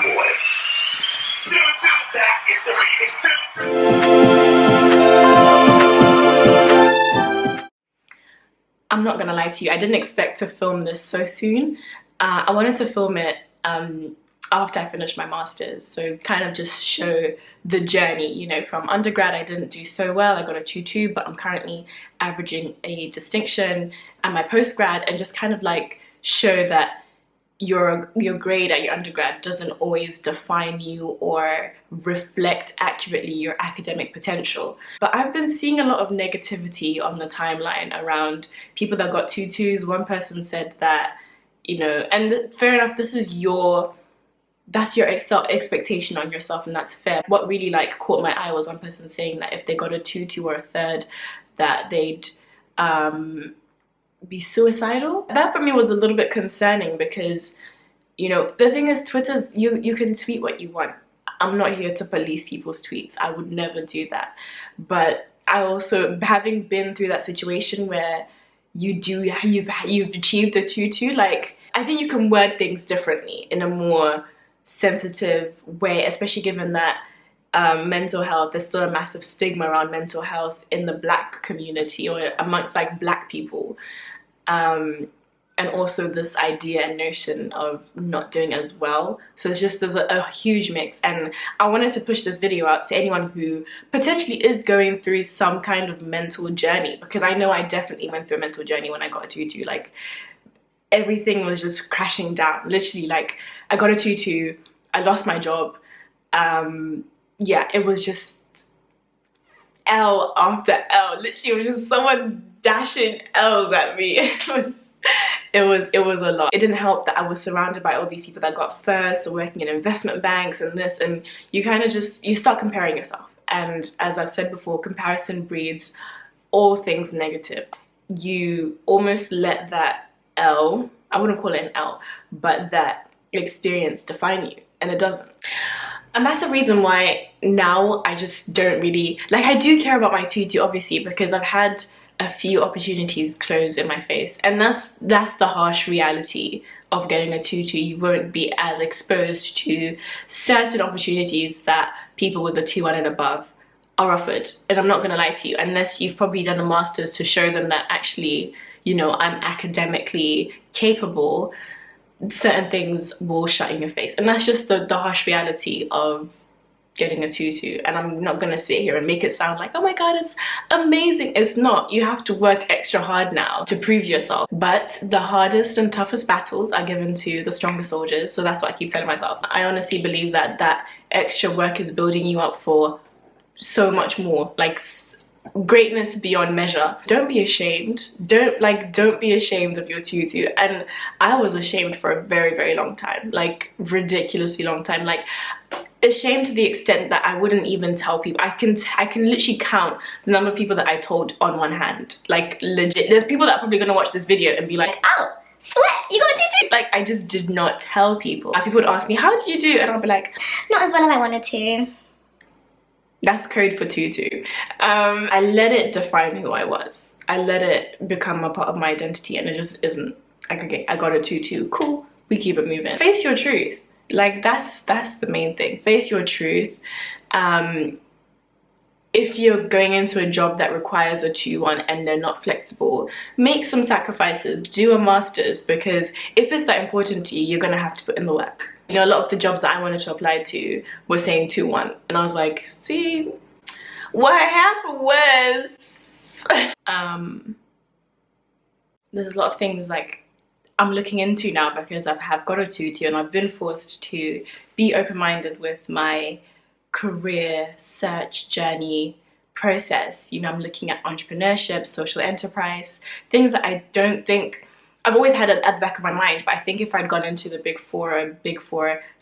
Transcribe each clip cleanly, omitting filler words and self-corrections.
rewarded. Tutu's back, it's the remix. I'm not gonna lie to you, I didn't expect to film this so soon. I wanted to film it after I finished my master's, so kind of just show the journey, you know. From undergrad I didn't do so well, I got a 2-2, but I'm currently averaging a distinction at my postgrad, and just kind of like show that your grade at your undergrad doesn't always define you or reflect accurately your academic potential. But I've been seeing a lot of negativity on the timeline around people that got 2-2s. One person said that, you know, and fair enough, this is that's your expectation on yourself, and that's fair. What really like caught my eye was one person saying that if they got a 2-2 or a 3rd, that they'd be suicidal. That for me was a little bit concerning, because, you know, the thing is, Twitter's, you can tweet what you want. I'm not here to police people's tweets, I would never do that. But I also, having been through that situation where you've achieved a 2-2, like, I think you can word things differently in a more sensitive way, especially given that mental health, there's still a massive stigma around mental health in the Black community, or amongst like Black people, and also this idea and notion of not doing as well. So there's a huge mix, and I wanted to push this video out to anyone who potentially is going through some kind of mental journey, because I know I definitely went through a mental journey when I got a 2-2. Like, everything was just crashing down, literally. Like, I got a 2-2, I lost my job, yeah, it was just L after L. Literally, it was just someone dashing L's at me. It was a lot. It didn't help that I was surrounded by all these people that got first, or working in investment banks and this, and you kind of just, you start comparing yourself. And as I've said before, comparison breeds all things negative. You almost let that L, I wouldn't call it an L, but that experience define you, and it doesn't. A massive reason why now I just don't really, like, I do care about my 2-2 obviously, because I've had a few opportunities close in my face, and that's the harsh reality of getting a 2-2. You won't be as exposed to certain opportunities that people with a 2-1 and above are offered. And I'm not gonna lie to you, unless you've probably done a master's to show them that actually, you know, I'm academically capable, certain things will shut in your face. And that's just the harsh reality of getting a 2-2. And I'm not gonna sit here and make it sound like, oh my god, it's amazing. It's not. You have to work extra hard now to prove yourself. But the hardest and toughest battles are given to the stronger soldiers. So that's what I keep telling myself. I honestly believe that that extra work is building you up for so much more, like greatness beyond measure. Don't be ashamed. Don't be ashamed of your 2-2. And I was ashamed for a very, very long time, like ridiculously long time. Like, ashamed to the extent that I wouldn't even tell people. I can literally count the number of people that I told on one hand. Like, legit, there's people that are probably gonna watch this video and be like, oh, sweat, you got a 2-2. Like, I just did not tell people. People would ask me, how did you do? And I'll be like, not as well as I wanted to. That's code for 2-2. I let it define who I was. I let it become a part of my identity, and it just isn't. Like, okay, I got a 2-2, cool, we keep it moving. Face your truth. Like, that's the main thing. Face your truth. If you're going into a job that requires a 2-1 and they're not flexible, make some sacrifices. Do a master's, because if it's that important to you, you're gonna have to put in the work. You know, a lot of the jobs that I wanted to apply to were saying 2-1, and I was like, see, what happened was there's a lot of things like I'm looking into now, because I have got a 2-2 and I've been forced to be open-minded with my career search journey process. You know, I'm looking at entrepreneurship, social enterprise, things that I don't think, I've always had it at the back of my mind, but I think if I'd gone into the big four,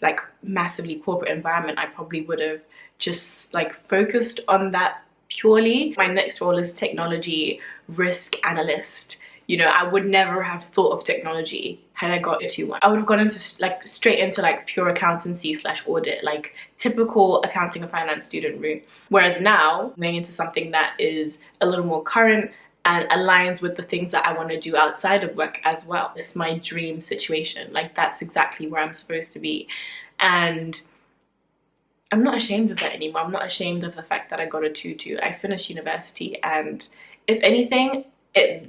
like massively corporate environment, I probably would have just like focused on that purely. My next role is technology risk analyst. You know, I would never have thought of technology had I got a 2-1. I would have gone into like straight into like pure accountancy / audit, like typical accounting and finance student route. Whereas now, going into something that is a little more current, and aligns with the things that I want to do outside of work as well. It's my dream situation. Like, that's exactly where I'm supposed to be. And I'm not ashamed of that anymore. I'm not ashamed of the fact that I got a tutu. I finished university, and if anything,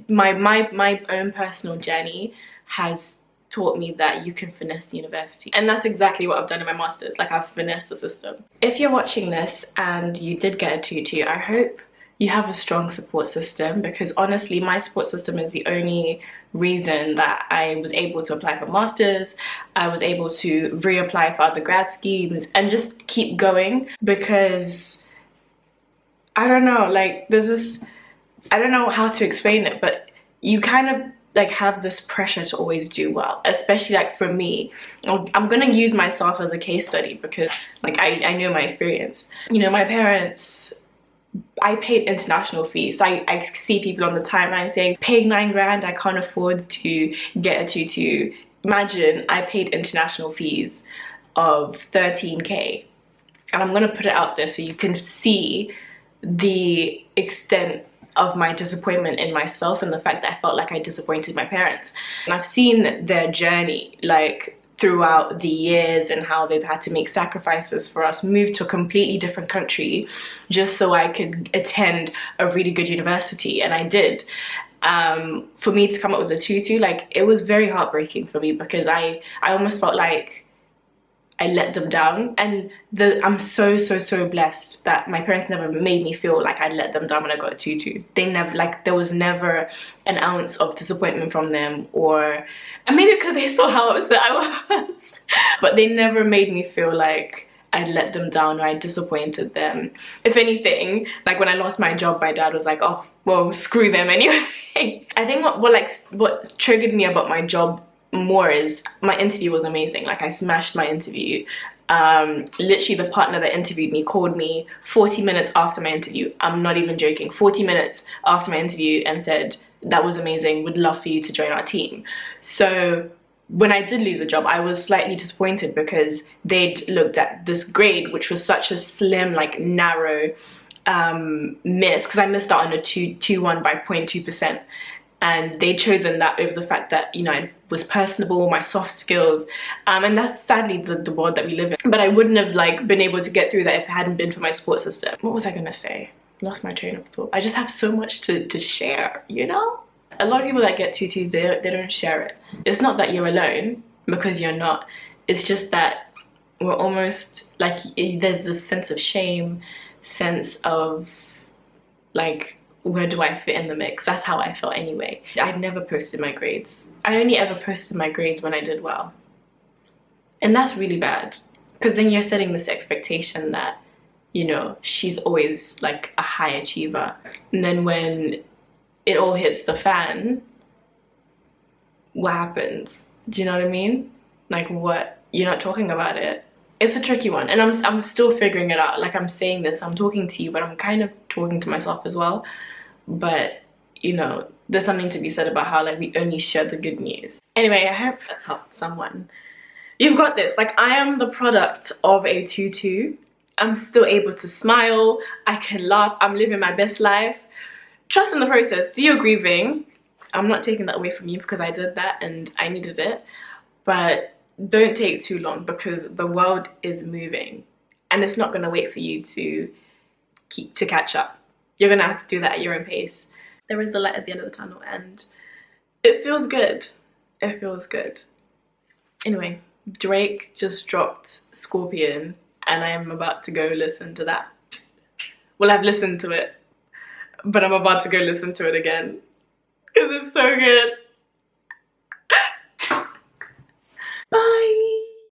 my own personal journey has taught me that you can finesse university, and that's exactly what I've done in my masters. Like, I've finessed the system. If you're watching this and you did get a tutu, I hope you have a strong support system, because honestly, my support system is the only reason that I was able to apply for masters, I was able to reapply for other grad schemes and just keep going. Because I don't know, like, there's this, I don't know how to explain it, but you kind of like have this pressure to always do well, especially like for me. I'm gonna use myself as a case study because like I know my experience. You know, my parents, I paid international fees. So I see people on the timeline saying, paying 9 grand, I can't afford to get a tutu. Imagine I paid international fees of 13k. And I'm gonna put it out there so you can see the extent of my disappointment in myself and the fact that I felt like I disappointed my parents. And I've seen their journey like throughout the years and how they've had to make sacrifices for us, move to a completely different country just so I could attend a really good university, and I did. For me to come up with a tutu, like, it was very heartbreaking for me because I almost felt like I let them down. And I'm so blessed that my parents never made me feel like I let them down when I got a tutu. They never, like, there was never an ounce of disappointment from them, or, and maybe because they saw how upset I was, but they never made me feel like I let them down or I disappointed them. If anything, like when I lost my job, my dad was like, oh, well, screw them anyway. I think what triggered me about my job more is my interview was amazing. Like, I smashed my interview. Literally the partner that interviewed me called me 40 minutes after my interview. I'm not even joking, 40 minutes after my interview, and said, that was amazing, would love for you to join our team. So when I did lose a job, I was slightly disappointed because they'd looked at this grade, which was such a slim, like, narrow miss, because I missed out on a 2-1 by 0.2%. And they'd chosen that over the fact that, you know, I was personable, my soft skills, and that's sadly the world that we live in. But I wouldn't have like been able to get through that if it hadn't been for my support system. What was I gonna say? Lost my train of thought. I just have so much to share, you know? A lot of people that get tutus, they don't share it. It's not that you're alone, because you're not. It's just that we're almost like, there's this sense of shame, sense of like, where do I fit in the mix? That's how I felt anyway. I'd never posted my grades. I only ever posted my grades when I did well. And that's really bad, because then you're setting this expectation that, you know, she's always like a high achiever. And then when it all hits the fan, what happens? Do you know what I mean? Like, what? You're not talking about it. It's a tricky one, and I'm still figuring it out. Like, I'm saying this, I'm talking to you, but I'm kind of talking to myself as well. But, you know, there's something to be said about how, like, we only share the good news. Anyway, I hope that's helped someone. You've got this. Like, I am the product of a tutu. I'm still able to smile, I can laugh, I'm living my best life. Trust in the process. Do your grieving. I'm not taking that away from you, because I did that and I needed it. But don't take too long, because the world is moving and it's not going to wait for you to catch up. You're going to have to do that at your own pace. There is a light at the end of the tunnel, and it feels good. It feels good. Anyway, Drake just dropped Scorpion, and I am about to go listen to that. Well, I've listened to it, but I'm about to go listen to it again, because it's so good.